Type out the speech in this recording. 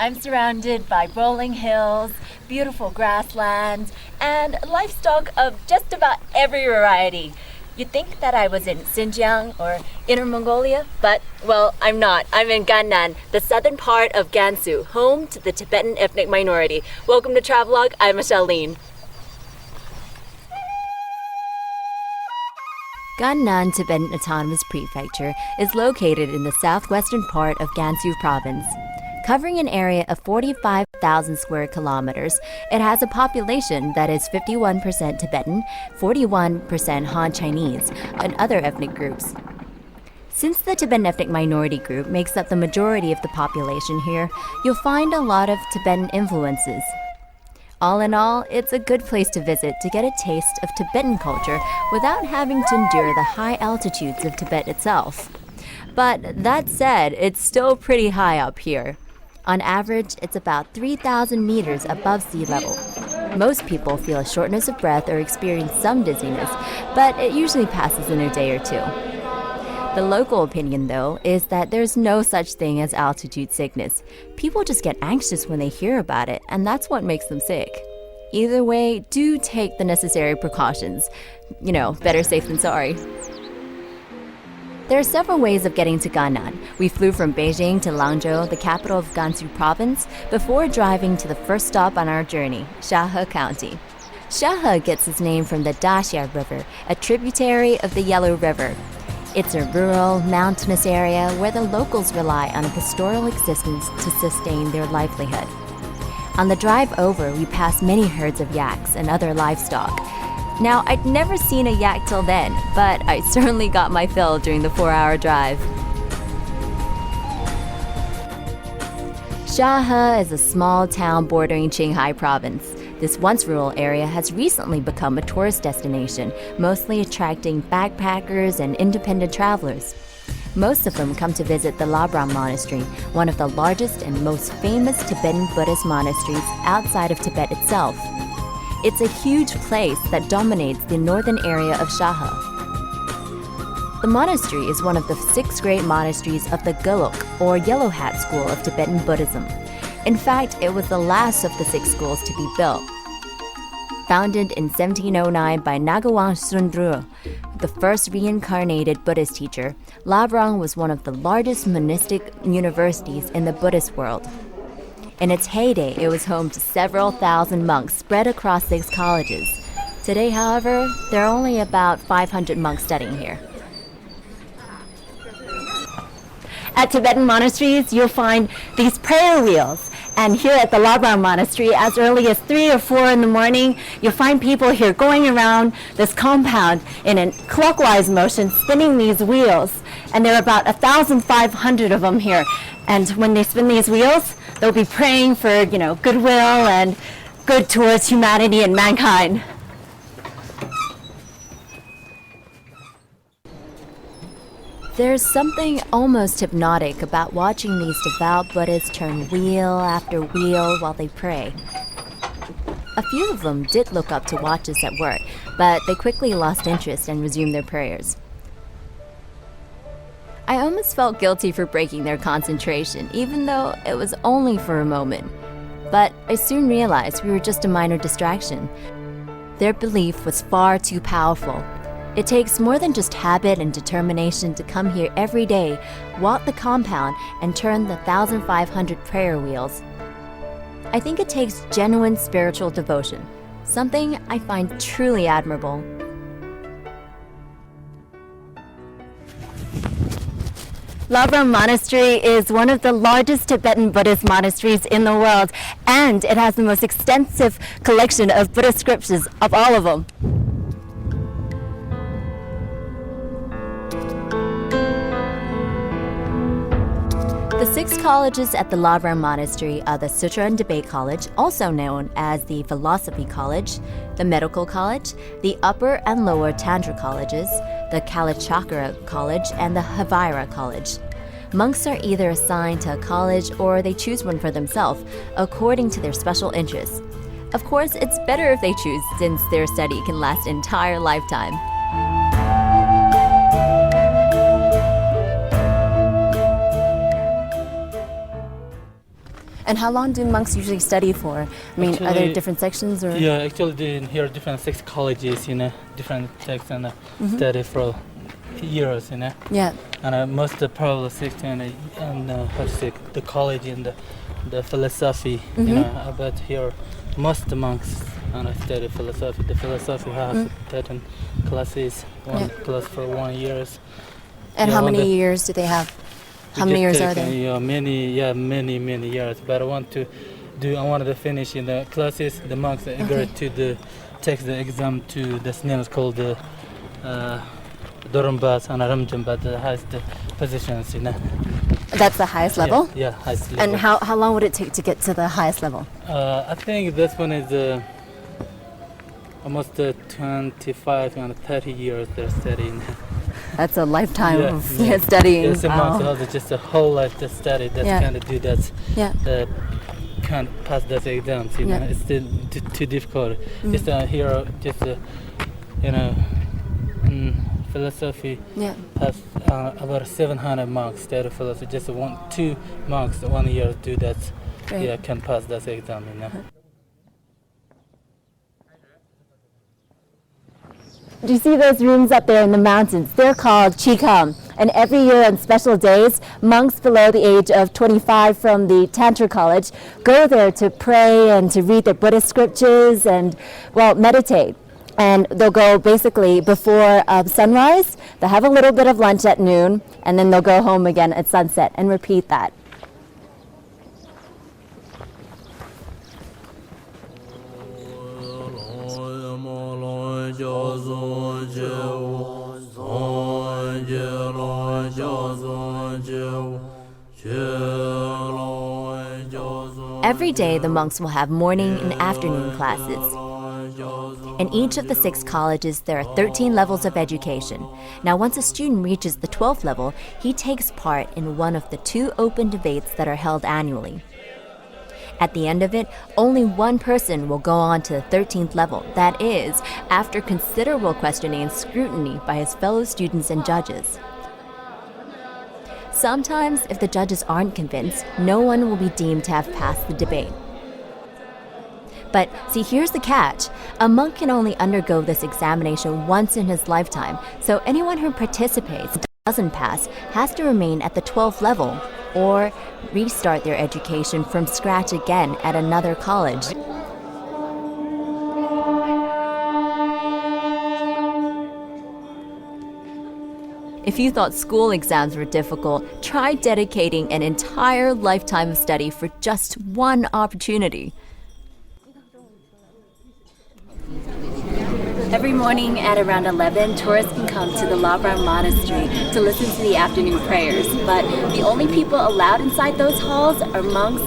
I'm surrounded by rolling hills, beautiful grasslands, and livestock of just about every variety. You'd think that I was in Xinjiang or Inner Mongolia, but, well, I'm not. I'm in Gannan, the southern part of Gansu, home to the Tibetan ethnic minority. Welcome to Travelog, I'm Michelle Lean. Gannan Tibetan Autonomous Prefecture is located in the southwestern part of Gansu Province. Covering an area of 45,000 square kilometers, it has a population that is 51% Tibetan, 41% Han Chinese, and other ethnic groups. Since the Tibetan ethnic minority group makes up the majority of the population here, you'll find a lot of Tibetan influences. All in all, it's a good place to visit to get a taste of Tibetan culture without having to endure the high altitudes of Tibet itself. But that said, it's still pretty high up here. On average, it's about 3,000 meters above sea level. Most people feel a shortness of breath or experience some dizziness, but it usually passes in a day or two. The local opinion, though, is that there's no such thing as altitude sickness. People just get anxious when they hear about it, and that's what makes them sick. Either way, do take the necessary precautions. Better safe than sorry. There are several ways of getting to Gannan. We flew from Beijing to Langzhou, the capital of Gansu Province, before driving to the first stop on our journey, Shahe County. Shahe gets its name from the Daxia River, a tributary of the Yellow River. It's a rural, mountainous area where the locals rely on a pastoral existence to sustain their livelihood. On the drive over, we passed many herds of yaks and other livestock. Now, I'd never seen a yak till then, but I certainly got my fill during the 4-hour drive. Shahe is a small town bordering Qinghai Province. This once rural area has recently become a tourist destination, mostly attracting backpackers and independent travelers. Most of them come to visit the Labrang Monastery, one of the largest and most famous Tibetan Buddhist monasteries outside of Tibet itself. It's a huge place that dominates the northern area of Shahe. The monastery is one of the 6 great monasteries of the Geluk, or Yellow Hat school of Tibetan Buddhism. In fact, it was the last of the 6 schools to be built. Founded in 1709 by Ngagawang Sundru, the first reincarnated Buddhist teacher, Labrang was one of the largest monastic universities in the Buddhist world. In its heyday, it was home to several thousand monks spread across 6 colleges. Today, however, there are only about 500 monks studying here. At Tibetan monasteries, you'll find these prayer wheels. And here at the Labrang Monastery, as early as 3 or 4 in the morning, you'll find people here going around this compound in a clockwise motion, spinning these wheels. And there are about 1,500 of them here. And when they spin these wheels, they'll be praying for, goodwill and good towards humanity and mankind. There's something almost hypnotic about watching these devout Buddhists turn wheel after wheel while they pray. A few of them did look up to watch us at work, but they quickly lost interest and resumed their prayers. I almost felt guilty for breaking their concentration, even though it was only for a moment. But I soon realized we were just a minor distraction. Their belief was far too powerful. It takes more than just habit and determination to come here every day, walk the compound, and turn the 1,500 prayer wheels. I think it takes genuine spiritual devotion, something I find truly admirable. Labrang Monastery is one of the largest Tibetan Buddhist monasteries in the world, and it has the most extensive collection of Buddhist scriptures of all of them. The 6 colleges at the Labrang Monastery are the Sutra and Debate College, also known as the Philosophy College, the Medical College, the Upper and Lower Tantra Colleges, the Kalachakra College, and the Havira College. Monks are either assigned to a college or they choose one for themselves, according to their special interests. Of course, it's better if they choose, since their study can last an entire lifetime. And how long do monks usually study for? I mean, are there different sections or? Yeah, actually here are different 6 colleges, different texts and study for years, Yeah. And most probably 16 and how to say, the college and the philosophy, but here most monks study philosophy. The philosophy has Tibetan classes, class for 1 year. And how many years do they have? How many years are there? Yeah, many years. But I wanted to finish in the classes. The monks agree to take the exam to this name is called the Dorambas and Ramjambat, the highest positions. That's the highest level? Yeah, highest level. And how long would it take to get to the highest level? I think this one is almost 25 and 30 years they're studying. That's a lifetime of studying. Yes, monks have just a whole life to study. That's kind of do that. Yeah. Can't pass that exams. It's too difficult. Just here, just philosophy has about 700 monks study philosophy. Just 2 monks 1 year do that. Right. Yeah, can pass that exam. Do you see those rooms up there in the mountains? They're called Chikam. And every year on special days, monks below the age of 25 from the Tantra College go there to pray and to read their Buddhist scriptures and, meditate. And they'll go basically before sunrise. They'll have a little bit of lunch at noon, and then they'll go home again at sunset and repeat that. Every day, the monks will have morning and afternoon classes. In each of the 6 colleges, there are 13 levels of education. Now, once a student reaches the 12th level, he takes part in one of the 2 open debates that are held annually. At the end of it, only one person will go on to the 13th level. That is, after considerable questioning and scrutiny by his fellow students and judges. Sometimes, if the judges aren't convinced, no one will be deemed to have passed the debate. But see, here's the catch. A monk can only undergo this examination once in his lifetime, so anyone who participates and doesn't pass has to remain at the 12th level or restart their education from scratch again at another college. If you thought school exams were difficult, try dedicating an entire lifetime of study for just one opportunity. Every morning at around 11, tourists can come to the Labram Monastery to listen to the afternoon prayers. But the only people allowed inside those halls are monks